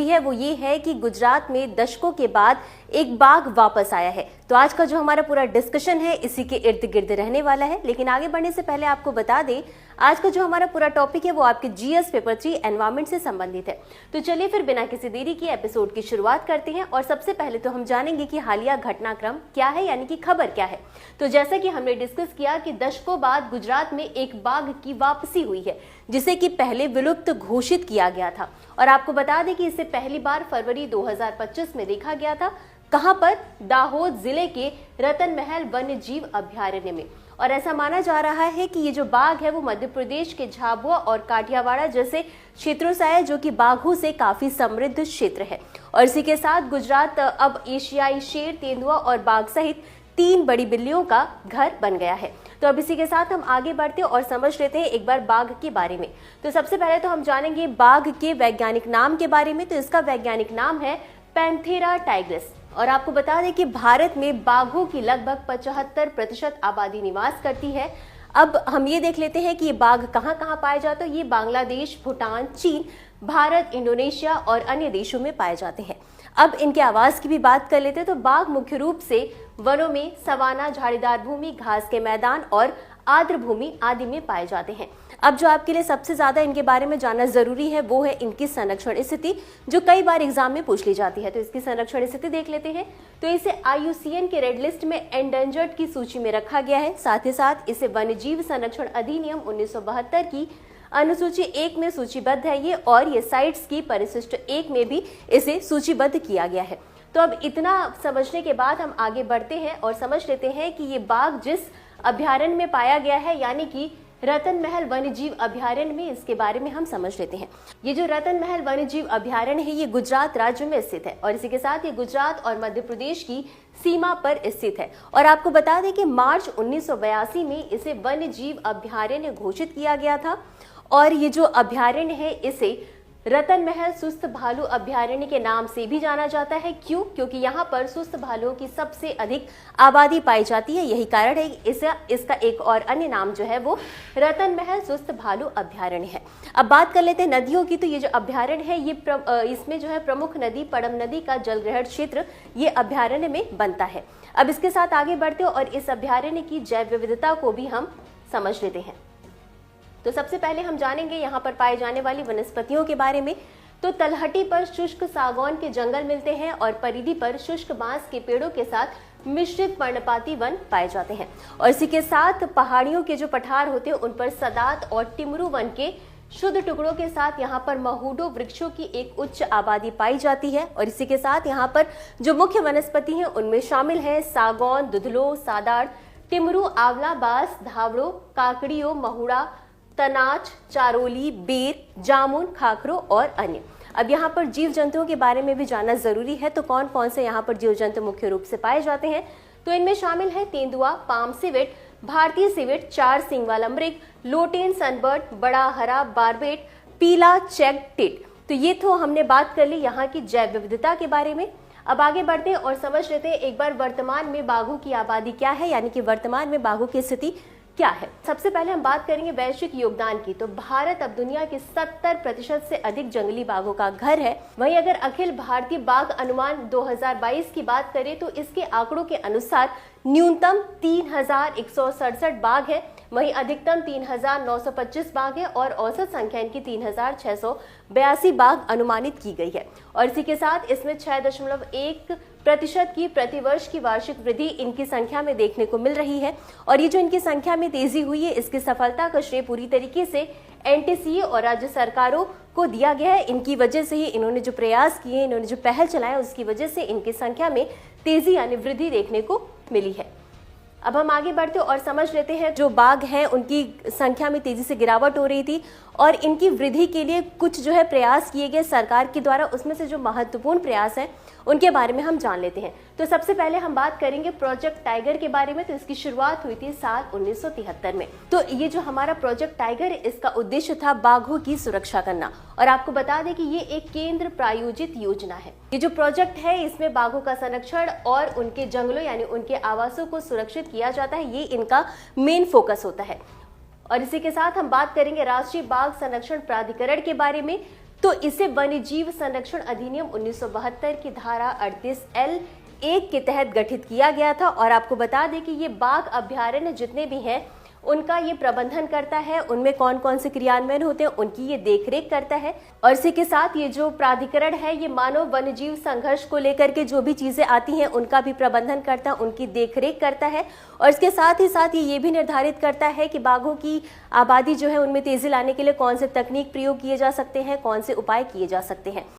है वो ये है कि गुजरात में दशकों के बाद एक बाघ वापस आया है। तो आज का जो हमारा पूरा डिस्कशन है इसी के इर्द गिर्द रहने वाला है। लेकिन आगे बढ़ने से पहले आपको बता दें, आज का जो हमारा पूरा टॉपिक है वो आपके जीएस पेपर 3 एनवायरमेंट से संबंधित है। तो चलिए फिर बिना किसी देरी के एपिसोड की शुरुआत करते हैं। और सबसे पहले तो हम जानेंगे कि हालिया घटनाक्रम क्या है, यानी कि खबर क्या है। तो जैसा कि हमने डिस्कस किया कि दशकों बाद गुजरात में एक बाघ की वापसी हुई है, जिसे कि पहले विलुप्त घोषित किया गया था। और आपको बता दें कि इसे पहली बार फरवरी 2025 में देखा गया था। कहां पर? दाहोद जिले के रतन महल वन्य जीव अभयारण्य में। और ऐसा माना जा रहा है कि ये जो बाघ है वो मध्य प्रदेश के झाबुआ और काठियावाड़ जैसे क्षेत्रों से है, जो कि बाघों से काफी समृद्ध क्षेत्र है। और इसी के साथ गुजरात अब एशियाई शेर, तेंदुआ और बाघ सहित 3 बड़ी बिल्लियों का घर बन गया है। तो अब इसी के साथ हम आगे बढ़ते और समझ लेते हैं एक बार बाघ के बारे में। तो सबसे पहले तो हम जानेंगे बाघ के वैज्ञानिक नाम के बारे में। तो इसका वैज्ञानिक नाम है पैंथेरा टाइग्रिस। और आपको बता दें कि भारत में बाघों की लगभग 75% आबादी निवास करती है। अब हम ये देख लेते हैं कि ये बाघ कहाँ कहाँ पाए जाते हैं। ये बांग्लादेश, भूटान, चीन, भारत, इंडोनेशिया और अन्य देशों में पाए जाते हैं। अब इनके आवास की भी बात कर लेते हैं। तो बाघ मुख्य रूप से वनों में, सवाना, झाड़ीदार भूमि, घास के मैदान और आर्द्र भूमि आदि में पाए जाते हैं। अब जो आपके लिए सबसे ज्यादा इनके बारे में जानना जरूरी है वो है इनकी संरक्षण स्थिति, जो कई बार एग्जाम में पूछ ली जाती है। तो इसकी संरक्षण स्थिति देख लेते हैं। तो इसे IUCN के रेड लिस्ट में एंडेंजर्ड की सूची में रखा गया है। साथ ही साथ इसे वन्यजीव संरक्षण अधिनियम 1972 की अनुसूची 1 में सूचीबद्ध है ये, और ये साइट्स की परिशिष्ट 1 में भी इसे सूचीबद्ध किया गया है। तो अब इतना समझने के बाद हम आगे बढ़ते हैं और समझ लेते हैं कि ये बाघ जिस अभयारण्य में पाया गया है, यानी कि रतन महल वन्यजीव अभयारण्य में, इसके बारे में हम समझ लेते हैं। ये जो रतन महल वन्यजीव अभयारण्य है ये गुजरात राज्य में स्थित है। और इसी के साथ ये गुजरात और मध्य प्रदेश की सीमा पर स्थित है। और आपको बता दें कि मार्च 1982 में इसे वन्यजीव अभयारण्य घोषित किया गया था। और ये जो अभयारण्य है इसे रतन महल सुस्त भालू अभयारण्य के नाम से भी जाना जाता है। क्यों? क्योंकि यहाँ पर सुस्त भालुओं की सबसे अधिक आबादी पाई जाती है। यही कारण है इसका एक और अन्य नाम जो है वो रतन महल सुस्त भालू अभयारण्य है। अब बात कर लेते हैं नदियों की। तो ये जो अभयारण्य है ये इसमें जो है प्रमुख नदी पडम नदी का जलग्रहण क्षेत्र ये अभयारण्य में बनता है। अब इसके साथ आगे बढ़ते और इस अभयारण्य की जैव विविधता को भी हम समझ लेते हैं। तो सबसे पहले हम जानेंगे यहाँ पर पाए जाने वाली वनस्पतियों के बारे में। तो तलहटी पर शुष्क सागौन के जंगल मिलते हैं और परिधि पर शुष्क बांस के पेड़ों के साथ मिश्रित पर्णपाती वन पाए जाते हैं। और इसी के साथ पहाड़ियों के जो पठार होते हैं उन पर सदात और टिमरू वन के शुद्ध टुकड़ों के साथ यहाँ पर महुडो वृक्षों की एक उच्च आबादी पाई जाती है। और इसी के साथ यहाँ पर जो मुख्य वनस्पति हैं उनमें शामिल है सागौन, दुधलो, सादाड़, टिमरू, आंवला, बांस, धावड़ो, काकड़ियों, महुड़ा, तनाच, चारोली, बेर, जामुन, खाखरो और अन्य। अब यहाँ पर जीव जंतुओं के बारे में भी जानना जरूरी है। तो कौन कौन से यहाँ पर जीव जंतु मुख्य रूप से पाए जाते हैं? तो इनमें शामिल है तेंदुआ, पाम सिवेट, भारतीय सिवेट, 4 सींग वाला मृग, लोटेन सनबर्ड, बड़ा हरा बारबेट, पीला चेक टिट। तो ये तो हमने बात कर ली यहाँ की जैव विविधता के बारे में। अब आगे बढ़ते हैं और समझ लेते हैं एक बार वर्तमान में बाघों की आबादी क्या है, यानी कि वर्तमान में बाघों की स्थिति क्या है। सबसे पहले हम बात करेंगे वैश्विक योगदान की। तो भारत अब दुनिया के 70% से अधिक जंगली बाघों का घर है। वहीं अगर अखिल भारतीय बाघ अनुमान 2022 की बात करें तो इसके आंकड़ों के अनुसार न्यूनतम 3167 बाघ है, वहीं अधिकतम 3925 बाघ है और औसत संख्या इनकी 3682 बाघ अनुमानित की गई है। और इसी के साथ इसमें 6.1% की प्रतिवर्ष की वार्षिक वृद्धि इनकी संख्या में देखने को मिल रही है। और ये जो इनकी संख्या में तेजी हुई है इसकी सफलता का श्रेय पूरी तरीके से NTCA और राज्य सरकारों को दिया गया है। इनकी वजह से ही इन्होंने जो प्रयास किए, इन्होंने जो पहल चलाया, उसकी वजह से इनकी संख्या में तेजी यानी वृद्धि देखने को मिली है। अब हम आगे बढ़ते और समझ लेते हैं जो बाघ हैं उनकी संख्या में तेजी से गिरावट हो रही थी और इनकी वृद्धि के लिए कुछ जो है प्रयास किए गए सरकार के द्वारा। उसमें से जो महत्वपूर्ण प्रयास हैं उनके बारे में हम जान लेते हैं। तो सबसे पहले हम बात करेंगे प्रोजेक्ट टाइगर के बारे में। तो इसकी शुरुआत हुई थी साल 1973 में। तो ये जो हमारा प्रोजेक्ट टाइगर है इसका उद्देश्य था बाघों की सुरक्षा करना। और आपको बता दें कि ये एक केंद्र प्रायोजित योजना है। ये जो प्रोजेक्ट है इसमें बाघों का संरक्षण और उनके जंगलों यानी उनके आवासों को सुरक्षित किया जाता है, ये इनका मेन फोकस होता है। और इसी के साथ हम बात करेंगे राष्ट्रीय बाघ संरक्षण प्राधिकरण के बारे में। तो इसे वन्य जीव संरक्षण अधिनियम 1972 की धारा 38L1 के तहत गठित किया गया था। और आपको बता दें कि ये बाघ अभयारण्य जितने भी हैं उनका ये प्रबंधन करता है, उनमें कौन कौन से क्रियान्वयन होते हैं उनकी ये देखरेख करता है। और इसी के साथ ये जो प्राधिकरण है ये मानव वन्यजीव संघर्ष को लेकर के जो भी चीजें आती हैं उनका भी प्रबंधन करता है, उनकी देखरेख करता है। और इसके साथ ही साथ ये भी निर्धारित करता है कि बाघों की आबादी जो है उनमें तेजी लाने के लिए कौन से तकनीक प्रयोग किए जा सकते हैं, कौन से उपाय किए जा सकते हैं।